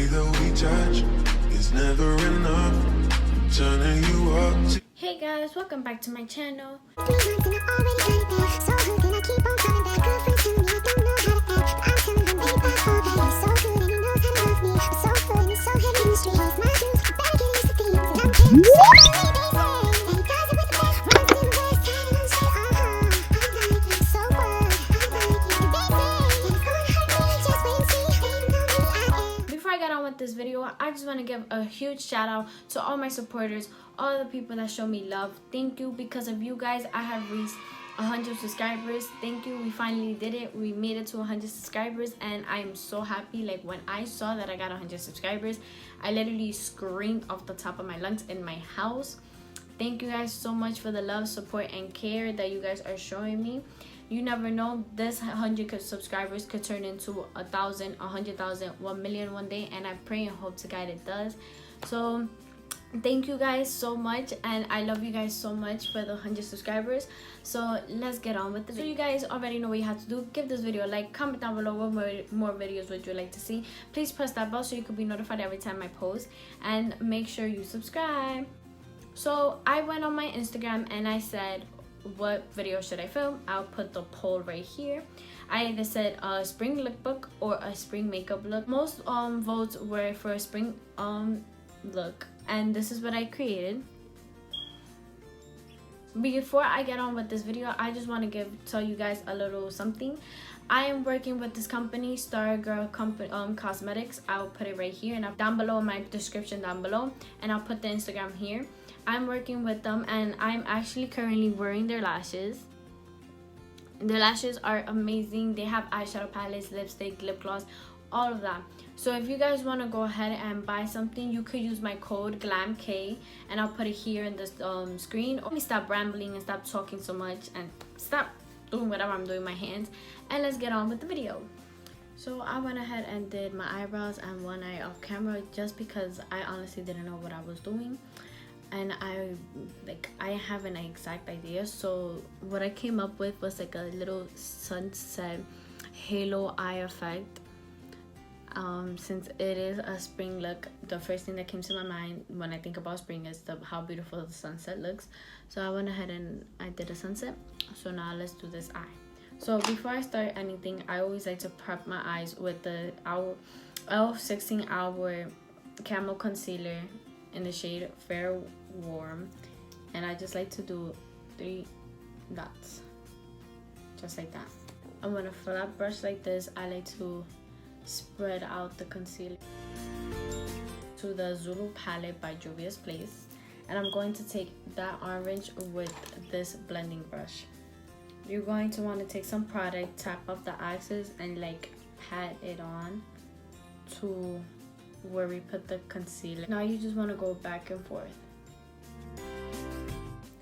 way that we touch is never enough. I'm turning you up to Hey guys, welcome back to my channel. Before I get on with this video, I just want to give a huge shout out to all my supporters, all the people that show me love. Thank you. Because of you guys, I have reached 100 subscribers. Thank you. We finally did it. We made it to 100 subscribers and I am so happy. Like, when I saw that I got 100 subscribers, I literally screamed off the top of my lungs in my house. Thank you guys so much for the love, support, and care that you guys are showing me. You never know, this 100 subscribers could turn into 1,000, 100,000, 1 million one day, and I pray and hope to God it does. So thank you guys so much, and I love you guys so much for the 100 subscribers. So let's get on with the video. So you guys already know what you have to do. Give this video a like, comment down below what more videos would you like to see. Please press that bell so you can be notified every time I post, and make sure you subscribe. So I went on my Instagram and I said, what video should I film? I'll put the poll right here. I either said a spring lookbook or a spring makeup look. Most votes were for a spring look, and this is what I created. Before I get on with this video, I just want to tell you guys a little something. I am working with this company, Star Girl Cosmetics. I'll put it right here and down below in my description down below, and I'll put the Instagram here. I'm working with them and I'm actually currently wearing their lashes. Their lashes are amazing. They have eyeshadow palettes, lipstick, lip gloss, all of that. So if you guys want to go ahead and buy something, you could use my code GLAMK, and I'll put it here in this screen. Let me stop rambling and stop talking so much and stop doing whatever I'm doing with my hands, and let's get on with the video. So I went ahead and did my eyebrows and one eye off camera just because I honestly didn't know what I was doing. And I have an exact idea, so what I came up with was like a little sunset halo eye effect. Since it is a spring look, the first thing that came to my mind when I think about spring is how beautiful the sunset looks. So I went ahead and I did a sunset. So now let's do this eye. So before I start anything, I always like to prep my eyes with the e.l.f. 16 Hour Camo Concealer in the shade Fair Warm, and I just like to do 3 dots just like that. And when a flat brush like this, I like to spread out the concealer to the Zulu palette by Juvia's Place, and I'm going to take that orange with this blending brush. You're going to want to take some product, tap off the axis, and like pat it on to where we put the concealer. Now you just want to go back and forth,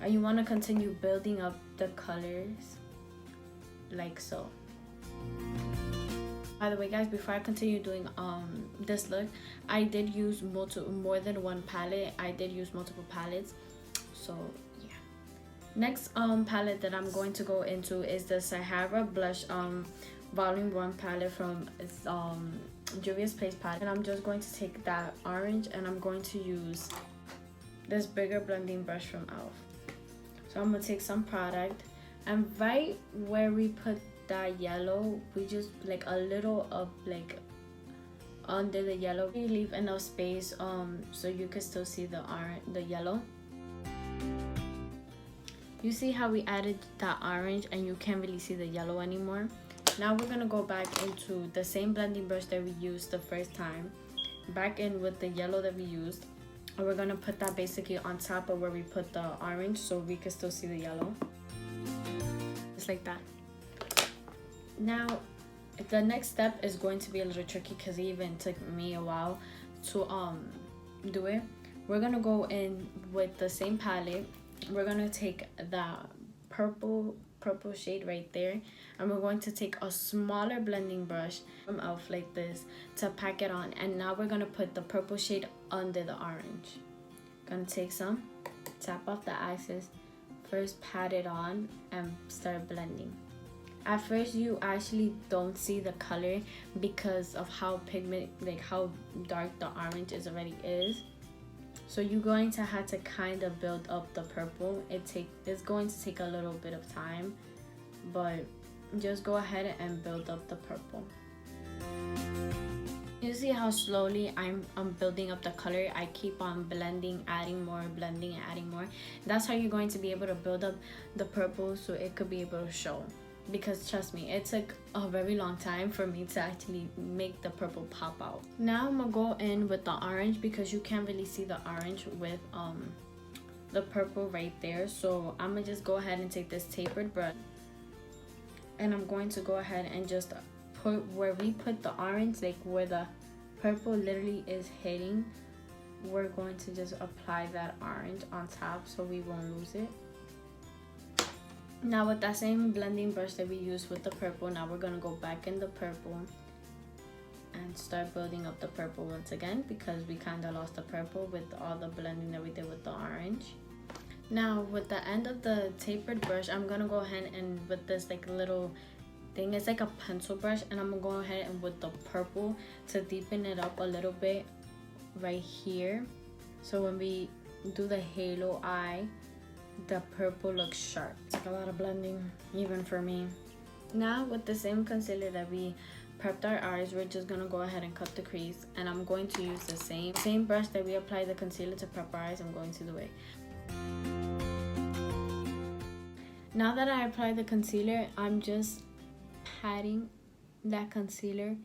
and you want to continue building up the colors like so. By the way guys, before I continue doing this look, I did use more than one palette. I did use multiple palettes, so yeah. Next palette that I'm going to go into is the Sahara Blush Volume 1 palette from Juvia's Place palette, and I'm just going to take that orange and I'm going to use this bigger blending brush from e.l.f. So I'm gonna take some product, and right where we put that yellow, we just like a little of like under the yellow. We leave enough space so you can still see the yellow. You see how we added that orange and you can't really see the yellow anymore. Now we're gonna go back into the same blending brush that we used the first time, back in with the yellow that we used, and we're gonna put that basically on top of where we put the orange so we can still see the yellow, just like that. Now the next step is going to be a little tricky because it even took me a while to do it. We're gonna go in with the same palette. We're gonna take the purple shade right there, and we're going to take a smaller blending brush from e.l.f. like this to pack it on, and now we're gonna put the purple shade under the orange. Gonna take some, tap off the axis, first pat it on and start blending. At first you actually don't see the color because of how how dark the orange already is. So you're going to have to kind of build up the purple. It's going to take a little bit of time, but just go ahead and build up the purple. You see how slowly I'm building up the color. I keep on blending, adding more, blending, adding more. That's how you're going to be able to build up the purple so it could be able to show. Because trust me, it took a very long time for me to actually make the purple pop out. Now I'm gonna go in with the orange because you can't really see the orange with the purple right there. So I'm gonna just go ahead and take this tapered brush, and I'm going to go ahead and just put where we put the orange, like where the purple literally is hitting, we're going to just apply that orange on top so we won't lose it. Now with that same blending brush that we used with the purple, now we're gonna go back in the purple and start building up the purple once again, because we kind of lost the purple with all the blending that we did with the orange. Now with the end of the tapered brush, I'm gonna go ahead and with this like little thing, it's like a pencil brush, and I'm gonna go ahead and with the purple to deepen it up a little bit right here, so when we do the halo eye, the purple looks sharp. It's like a lot of blending even for me. Now with the same concealer that we prepped our eyes, we're just gonna go ahead and cut the crease, and I'm going to use the same brush that we applied the concealer to prep our eyes. I'm going to do it. Now that I applied the concealer, I'm just patting that concealer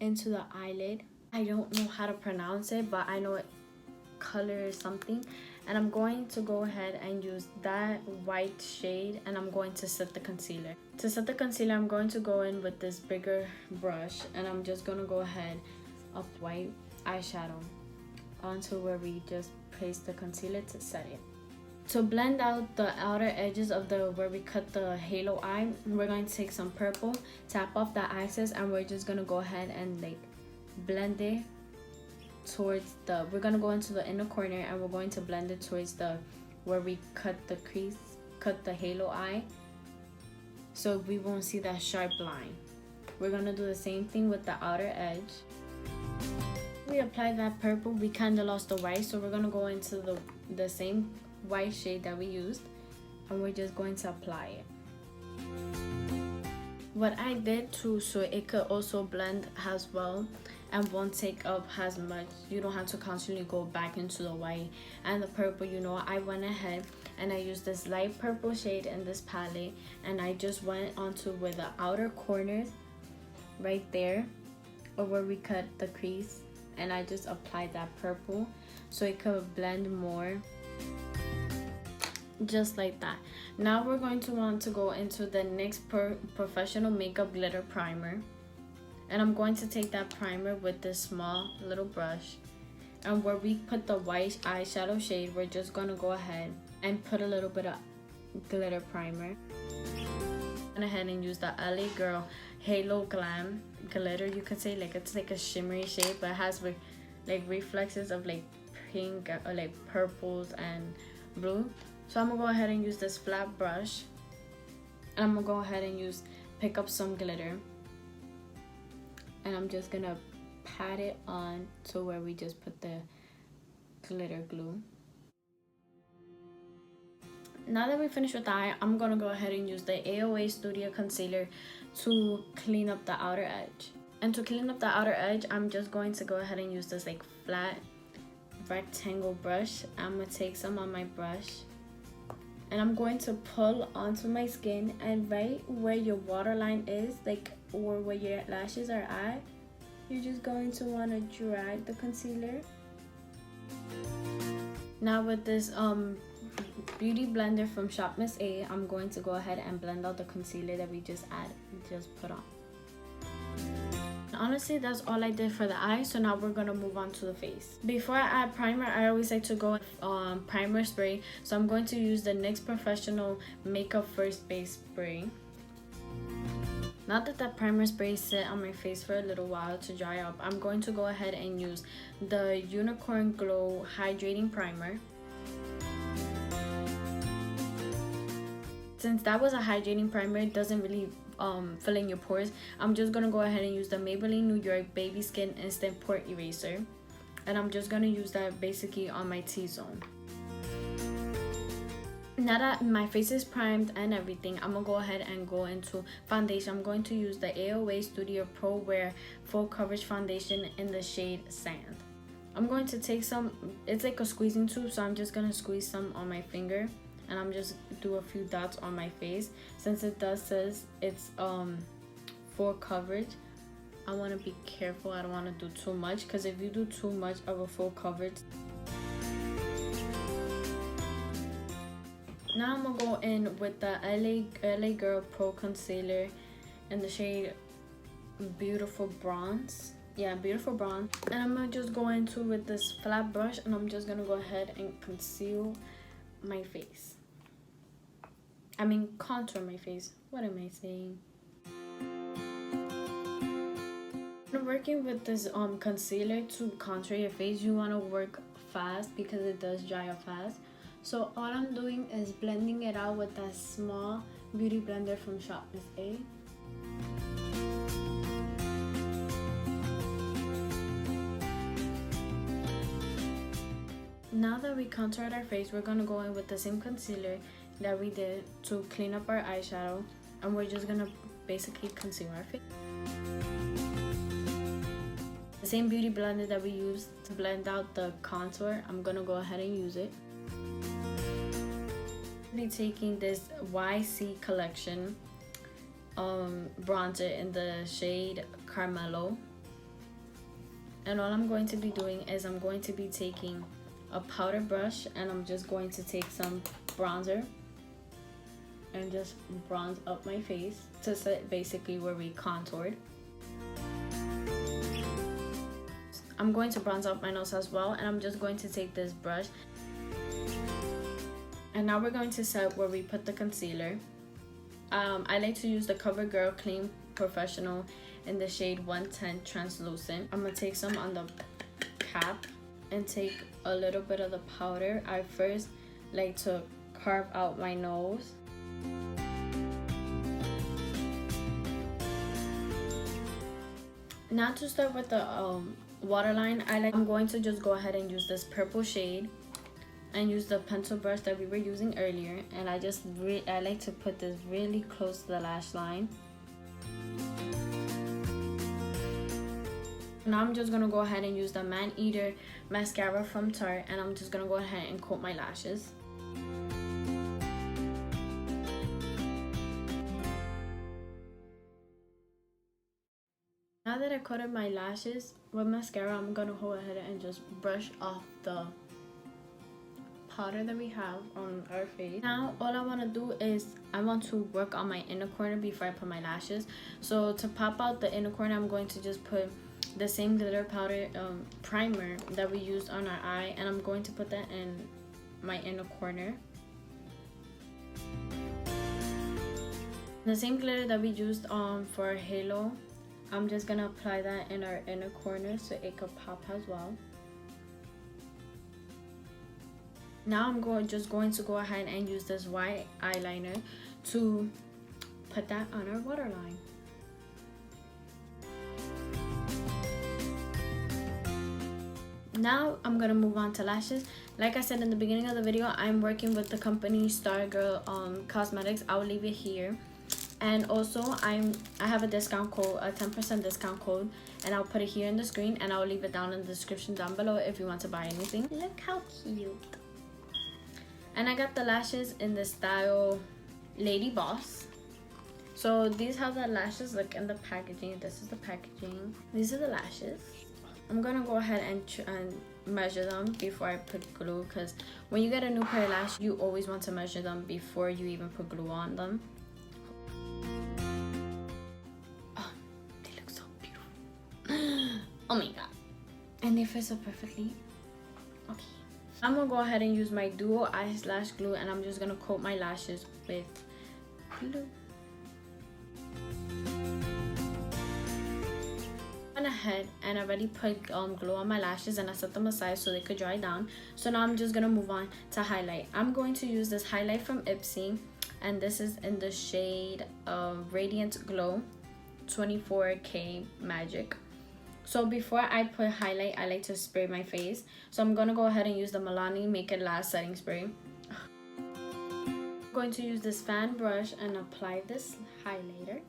into the eyelid. I don't know how to pronounce it, but I know it color something, and I'm going to go ahead and use that white shade, and I'm going to set the concealer. To set the concealer, I'm going to go in with this bigger brush, and I'm just going to go ahead up white eyeshadow onto where we just placed the concealer to set it. To blend out the outer edges of where we cut the halo eye, we're going to take some purple, tap off the excess, and we're just going to go ahead and like blend it towards we're going to go into the inner corner, and we're going to blend it towards where we cut the crease, cut the halo eye, so we won't see that sharp line. We're going to do the same thing with the outer edge. We applied that purple, we kind of lost the white, so we're going to go into the same white shade that we used, and we're just going to apply it. What I did too, so it could also blend as well and won't take up as much, you don't have to constantly go back into the white and the purple, you know, I went ahead and I used this light purple shade in this palette, and I just went onto where the outer corners right there, or where we cut the crease, and I just applied that purple so it could blend more, just like that. Now we're going to want to go into the NYX Professional Makeup Glitter Primer, and I'm going to take that primer with this small little brush, and where we put the white eyeshadow shade, we're just going to go ahead and put a little bit of glitter primer. Went ahead and use the LA Girl Halo Glam glitter, you could say, like it's like a shimmery shade, but it has like reflexes of like pink or like purples and blue. So I'm gonna go ahead and use this flat brush, and I'm gonna go ahead and pick up some glitter, and I'm just gonna pat it on to where we just put the glitter glue. Now that we finished with the eye, I'm gonna go ahead and use the AOA Studio Concealer to clean up the outer edge. And to clean up the outer edge, I'm just going to go ahead and use this like flat rectangle brush. I'm gonna take some on my brush, and I'm going to pull onto my skin, and right where your waterline is, like, or where your lashes are at, you're just going to want to drag the concealer. Now with this beauty blender from Shop Miss A, I'm going to go ahead and blend out the concealer that we just put on. Honestly, that's all I did for the eye, so now we're gonna move on to the face. Before I add primer, I always like to go with primer spray, so I'm going to use the NYX Professional Makeup First Base Spray. Now that that primer spray sit on my face for a little while to dry up, I'm going to go ahead and use the Unicorn Glow Hydrating Primer. Since that was a hydrating primer, it doesn't really fill in your pores, I'm just gonna go ahead and use the Maybelline New York Baby Skin Instant Pore Eraser, and I'm just gonna use that basically on my T-zone. Now that my face is primed and everything, I'm gonna go ahead and go into foundation. I'm going to use the AOA Studio Pro Wear Full Coverage Foundation in the shade Sand. I'm going to take some, it's like a squeezing tube, so I'm just gonna squeeze some on my finger, and I'm just do a few dots on my face. Since it does says it's full coverage, I want to be careful. I don't want to do too much, because if you do too much of a full coverage. Now I'm gonna go in with the LA Girl Pro Concealer in the shade Beautiful Bronze. Yeah, Beautiful Bronze. And I'm gonna just go into with this flat brush, and I'm just gonna go ahead and conceal my face. I mean, contour my face. What am I saying? When working with this concealer to contour your face, you want to work fast because it does dry up fast. So all I'm doing is blending it out with that small beauty blender from Shop Miss A. Now that we contoured our face, we're gonna go in with the same concealer that we did to clean up our eyeshadow, and we're just gonna basically conceal our face. The same beauty blender that we used to blend out the contour, I'm gonna go ahead and use it. Be taking this YC Collection bronzer in the shade Carmelo, and all I'm going to be doing is I'm going to be taking a powder brush, and I'm just going to take some bronzer and just bronze up my face to set basically where we contoured. I'm going to bronze up my nose as well, and I'm just going to take this brush. And now we're going to set where we put the concealer. I like to use the CoverGirl Clean Professional in the shade 110 Translucent. I'm gonna take some on the cap and take a little bit of the powder. I first like to carve out my nose. Now to start with the waterline, I'm going to just go ahead and use this purple shade and use the pencil brush that we were using earlier, and I like to put this really close to the lash line. Now I'm just gonna go ahead and use the Man Eater mascara from Tarte, and I'm just gonna go ahead and coat my lashes. Now that I coated my lashes with mascara, I'm gonna go ahead and just brush off the powder that we have on our face. Now all I want to do is I want to work on my inner corner before I put my lashes. So to pop out the inner corner, I'm going to just put the same glitter powder primer that we used on our eye, and I'm going to put that in my inner corner. The same glitter that we used for our halo, I'm just gonna apply that in our inner corner so it could pop as well. Now I'm just going to go ahead and use this white eyeliner to put that on our waterline. Now I'm gonna move on to lashes. Like I said in the beginning of the video, I'm working with the company Stargirl Cosmetics. I'll leave it here. And also I have a discount code, a 10% discount code, and I'll put it here in the screen, and I'll leave it down in the description down below if you want to buy anything. Look how cute. And I got the lashes in the style Lady Boss. So these how the lashes look in the packaging. This is the packaging. These are the lashes. I'm gonna go ahead and measure them before I put glue, because when you get a new pair of lashes, you always want to measure them before you even put glue on them. Oh, they look so beautiful. Oh my god. And they fit so perfectly. Okay. I'm gonna go ahead and use my Duo Eyelash Glue, and I'm just gonna coat my lashes with glue. I went ahead and already put glue on my lashes, and I set them aside so they could dry down. So now I'm just gonna move on to highlight. I'm going to use this highlight from Ipsy. and this is in the shade Radiant Glow 24K Magic. So before I put highlight, I like to spray my face. So I'm gonna go ahead and use the Milani Make It Last setting spray. I'm going to use this fan brush and apply this highlighter.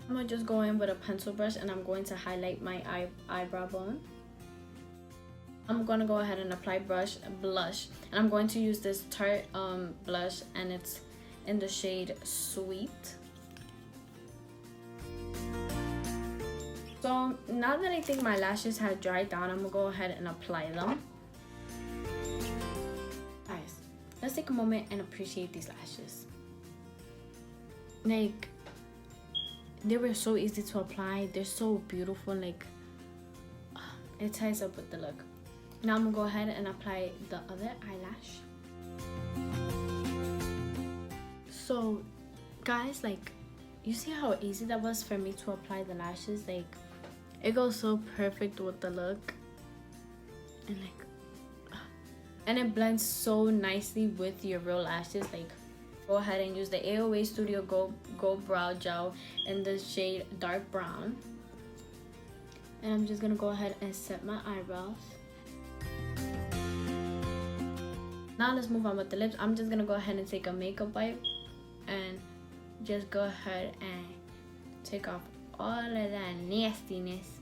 I'm gonna just go in with a pencil brush and I'm going to highlight my eyebrow bone. I'm gonna go ahead and apply blush, and I'm going to use this Tarte blush, and it's in the shade Sweet. So now that I think my lashes have dried down, I'm gonna go ahead and apply them. Guys, let's take a moment and appreciate these lashes. Like, they were so easy to apply. They're so beautiful. Like, it ties up with the look. Now I'm gonna go ahead and apply the other eyelash. So guys, like, you see how easy that was for me to apply the lashes? Like, it goes so perfect with the look, and like, and it blends so nicely with your real lashes. Like, go ahead and use the AOA Studio Gold Brow Gel in the shade Dark Brown, and I'm just gonna go ahead and set my eyebrows. Now let's move on with the lips. I'm just gonna go ahead and take a makeup wipe and just go ahead and take off all of that nastiness.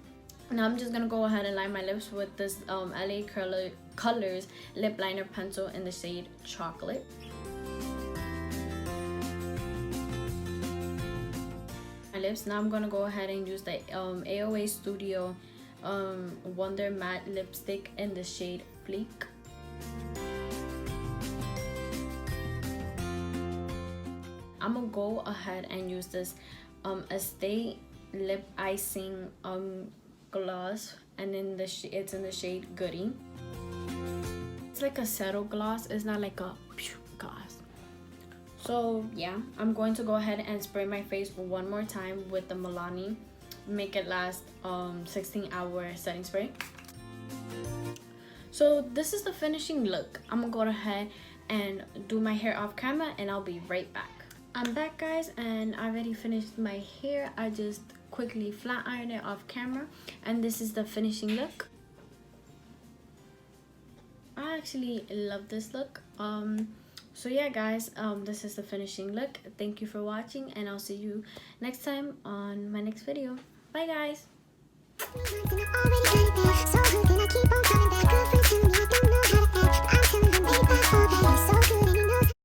Now I'm just gonna go ahead and line my lips with this LA Colors lip liner pencil in the shade Chocolate. My lips. Now I'm gonna go ahead and use the AOA Studio Wonder Matte lipstick in the shade Fleek. I'm gonna go ahead and use this Estee lip icing gloss, and it's in the shade Goody. It's like a settle gloss. It's not like a gloss. So yeah, I'm going to go ahead and spray my face one more time with the Milani Make It Last 16-hour setting spray. So this is the finishing look. I'm gonna go ahead and do my hair off camera, and I'll be right back. I'm back, guys, and I already finished my hair. I just quickly flat ironed it off camera, and this is the finishing look. I actually love this look. So yeah, guys, this is the finishing look. Thank you for watching, and I'll see you next time on my next video. Bye, guys. So